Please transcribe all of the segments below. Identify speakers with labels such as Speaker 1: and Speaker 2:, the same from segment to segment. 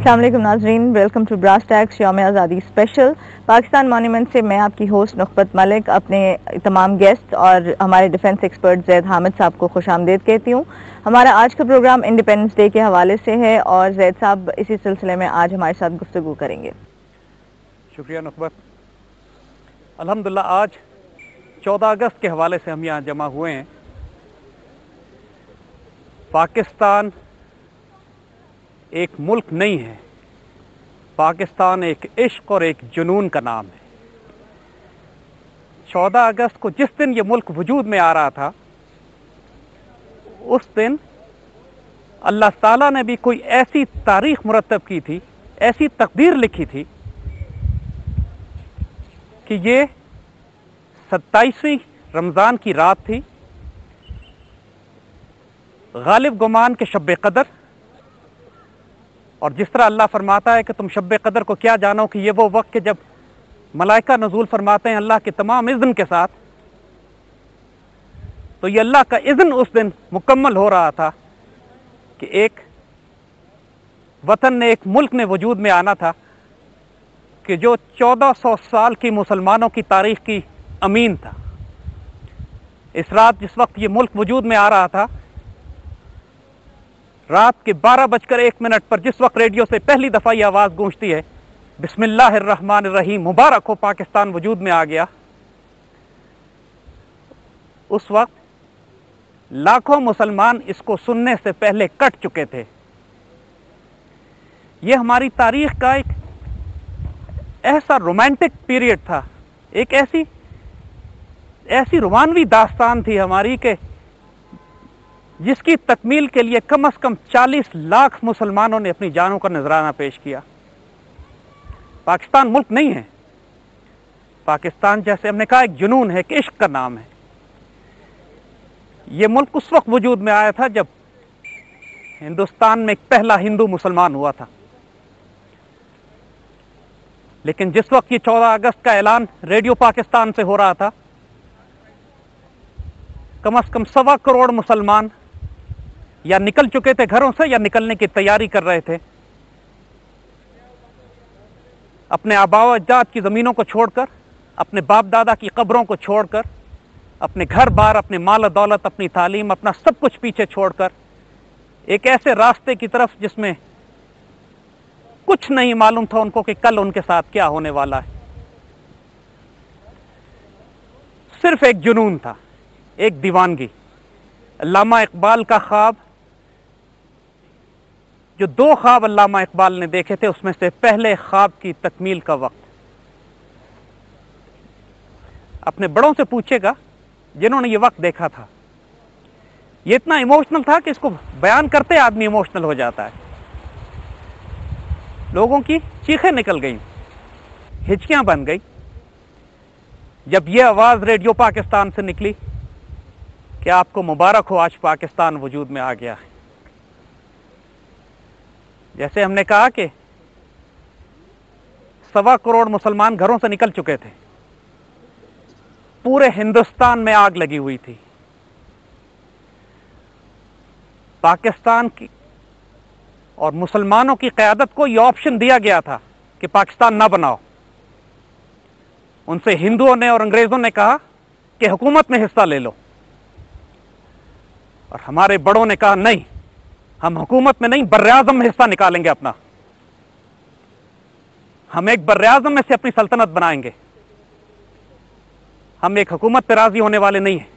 Speaker 1: अस्सलाम वालेकुम नाजरीन, वेलकम टू ब्रास टैक्स यौम आज़ादी स्पेशल। पाकिस्तान मॉन्यूमेंट से मैं आपकी होस्ट नुखबत मलिक अपने तमाम गेस्ट और हमारे डिफेंस एक्सपर्ट जैद हामिद साहब को खुशामदीद कहती हूँ। हमारा आज का प्रोग्राम इंडिपेंडेंस डे के हवाले से है और जैद साहब इसी सिलसिले में आज हमारे साथ गुफ्तगू करेंगे।
Speaker 2: शुक्रिया नुखबत। अल्हम्दुलिल्लाह आज 14 अगस्त के हवाले से हम यहाँ जमा हुए हैं। पाकिस्तान एक मुल्क नहीं है, पाकिस्तान एक इश्क और एक जुनून का नाम है। 14 अगस्त को जिस दिन ये मुल्क वजूद में आ रहा था, उस दिन अल्लाह ताला ने भी कोई ऐसी तारीख मुरतब की थी, ऐसी तकदीर लिखी थी कि ये 27वीं रमज़ान की रात थी, गालिब गुमान के शब कदर। और जिस तरह अल्लाह फरमाता है कि तुम शब कदर को क्या जानो कि ये वो वक्त के जब मलाइका नज़ूल फरमाते हैं अल्लाह के तमाम इज़्न के साथ, तो ये अल्लाह का इज़्न उस दिन मुकम्मल हो रहा था कि एक वतन ने, एक मुल्क ने वजूद में आना था कि जो 1400 साल की मुसलमानों की तारीख की अमीन था। इस रात जिस वक्त ये मुल्क वजूद में आ रहा था, रात के 12:01 पर जिस वक्त रेडियो से पहली दफ़ा ये आवाज़ गूंजती है, बिस्मिल्लाहिर्रहमानिर्रहीम, मुबारक हो पाकिस्तान वजूद में आ गया, उस वक्त लाखों मुसलमान इसको सुनने से पहले कट चुके थे। ये हमारी तारीख का एक ऐसा रोमांटिक पीरियड था, एक ऐसी रोमानवी दास्तान थी हमारी कि जिसकी तकमील के लिए कम से कम 40 लाख मुसलमानों ने अपनी जानों का नजराना पेश किया। पाकिस्तान मुल्क नहीं है, पाकिस्तान जैसे हमने कहा एक जुनून है, एक इश्क का नाम है। यह मुल्क उस वक्त वजूद में आया था जब हिंदुस्तान में एक पहला हिंदू मुसलमान हुआ था। लेकिन जिस वक्त ये 14 अगस्त का ऐलान रेडियो पाकिस्तान से हो रहा था, कम से कम 1.25 करोड़ मुसलमान या निकल चुके थे घरों से या निकलने की तैयारी कर रहे थे। अपने आबाओ अजदाद की ज़मीनों को छोड़कर, अपने बाप दादा की कब्रों को छोड़कर, अपने घर बार, अपने माल दौलत, अपनी तालीम, अपना सब कुछ पीछे छोड़कर एक ऐसे रास्ते की तरफ जिसमें कुछ नहीं मालूम था उनको कि कल उनके साथ क्या होने वाला है। सिर्फ एक जुनून था, एक दीवानगी। अल्लामा इकबाल का ख्वाब, जो 2 ख्वाब अल्लामा इकबाल ने देखे थे, उसमें से पहले ख्वाब की तकमील का वक्त। अपने बड़ों से पूछेगा जिन्होंने ये वक्त देखा था, ये इतना इमोशनल था कि इसको बयान करते आदमी इमोशनल हो जाता है। लोगों की चीखें निकल गई, हिचकियां बन गई जब ये आवाज रेडियो पाकिस्तान से निकली कि आपको मुबारक हो, आज पाकिस्तान वजूद में आ गया है। जैसे हमने कहा कि 1.25 करोड़ मुसलमान घरों से निकल चुके थे, पूरे हिंदुस्तान में आग लगी हुई थी। पाकिस्तान की और मुसलमानों की क़यादत को यह ऑप्शन दिया गया था कि पाकिस्तान ना बनाओ। उनसे हिंदुओं ने और अंग्रेजों ने कहा कि हुकूमत में हिस्सा ले लो, और हमारे बड़ों ने कहा नहीं, हम हुकूमत में नहीं, बर्र-ए-आज़म में हिस्सा निकालेंगे अपना। हम एक बर्र-ए-आज़म में से अपनी सल्तनत बनाएंगे, हम एक हुकूमत पर राजी होने वाले नहीं हैं।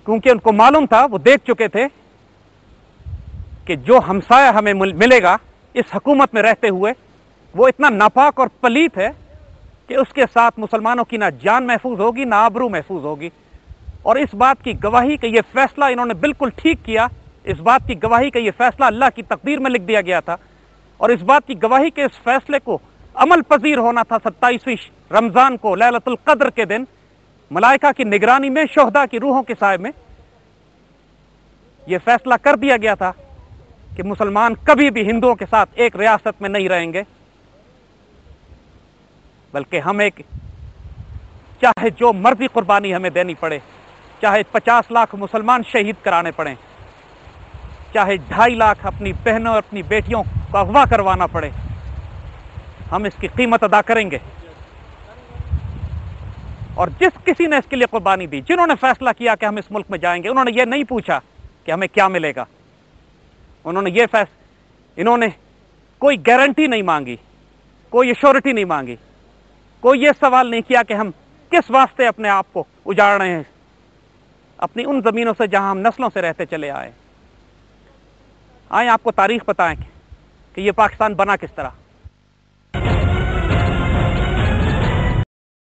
Speaker 2: क्योंकि उनको मालूम था, वो देख चुके थे कि जो हमसाया हमें मिलेगा इस हुकूमत में रहते हुए, वो इतना नापाक और पलीत है कि उसके साथ मुसलमानों की ना जान महफूज होगी, ना आबरू महफूज होगी। और इस बात की गवाही कि यह फैसला इन्होंने बिल्कुल ठीक किया, इस बात की गवाही कि यह फैसला अल्लाह की तकदीर में लिख दिया गया था, और इस बात की गवाही कि इस फैसले को अमल पजीर होना था 27वीं रमजान को, लैलतुल कद्र के दिन, मलाइका की निगरानी में, शोहदा की रूहों के साए में यह फैसला कर दिया गया था कि मुसलमान कभी भी हिंदुओं के साथ एक रियासत में नहीं रहेंगे, बल्कि हम एक, चाहे जो मर्जी कुर्बानी हमें देनी पड़े, चाहे 50 लाख मुसलमान शहीद कराने पड़े, چاہے 2.5 لاکھ اپنی بہنوں اور اپنی بیٹیوں کو اغوا کروانا پڑے، ہم اس کی قیمت ادا کریں گے۔ اور جس کسی نے اس کے لیے قربانی دی، جنہوں نے فیصلہ کیا کہ ہم اس ملک میں جائیں گے، انہوں نے یہ نہیں پوچھا کہ ہمیں کیا ملے گا، انہوں نے کوئی گارنٹی نہیں مانگی، کوئی ایشورٹی نہیں مانگی، کوئی یہ سوال نہیں کیا کہ ہم کس واسطے اپنے آپ کو اجاڑ رہے ہیں اپنی ان زمینوں سے جہاں ہم نسلوں سے رہتے چلے آئے۔ آئیں آپ کو تاریخ بتائیں کہ یہ پاکستان بنا کس طرح۔